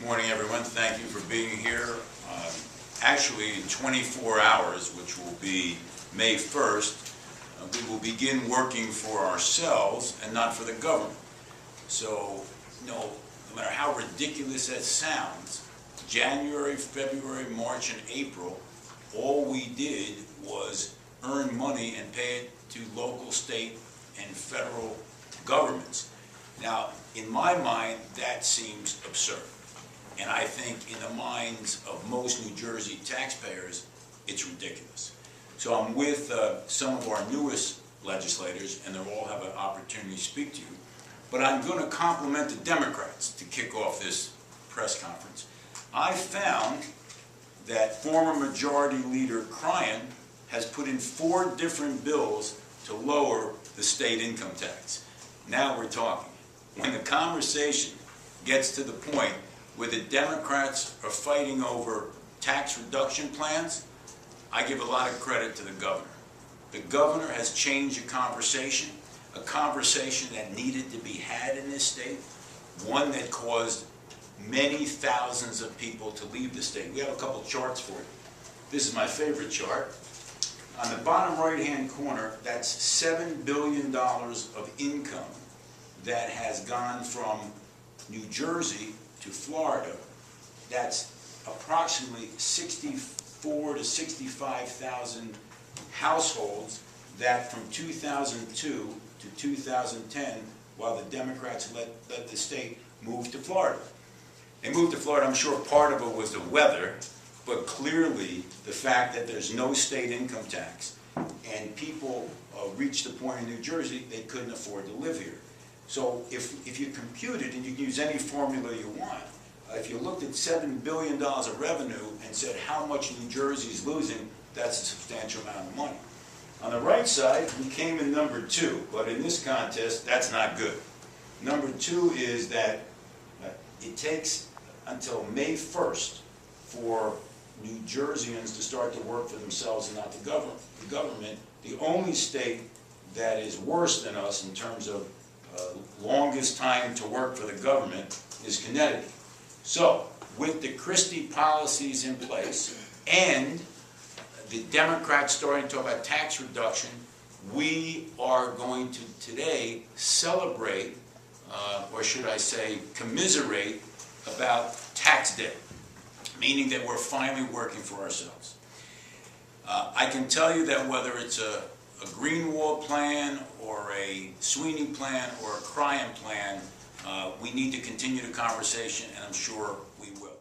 Morning, everyone. Thank you for being here. Actually, in 24 hours, which will be May 1st, we will begin working for ourselves and not for the government. So, no matter how ridiculous that sounds, January, February, March, and April, all we did was earn money and pay it to local, state, and federal governments. Now, in my mind, that seems absurd. And I think in the minds of most New Jersey taxpayers, it's ridiculous. So I'm with some of our newest legislators, and they'll all have an opportunity to speak to you. But I'm going to compliment the Democrats to kick off this press conference. I found that former Majority Leader Cryan has put in 4 different bills to lower the state income tax. Now we're talking. When the conversation gets to the point where the Democrats are fighting over tax reduction plans, I give a lot of credit to the governor. The governor has changed a conversation that needed to be had in this state, one that caused many thousands of people to leave the state. We have a couple charts for you. This is my favorite chart. On the bottom right-hand corner, that's $7 billion of income that has gone from New Jersey to Florida. That's approximately 64 to 65,000 households that from 2002 to 2010, while the Democrats let the state move to Florida. They moved to Florida, I'm sure part of it was the weather, but clearly the fact that there's no state income tax and people reached the point in New Jersey they couldn't afford to live here. So if you compute it, and you can use any formula you want, if you looked at $7 billion of revenue and said how much New Jersey is losing, that's a substantial amount of money. On the right side, we came in number 2, but in this contest, that's not good. Number 2 is that it takes until May 1st for New Jerseyans to start to work for themselves and not the government. The only state that is worse than us in terms of longest time to work for the government is Connecticut. So, with the Christie policies in place and the Democrats starting to talk about tax reduction, we are going to today celebrate, or should I say commiserate, about tax day, meaning that we're finally working for ourselves. I can tell you that whether it's a Greenwald plan or a Sweeney plan or a Cryan plan, we need to continue the conversation, and I'm sure we will.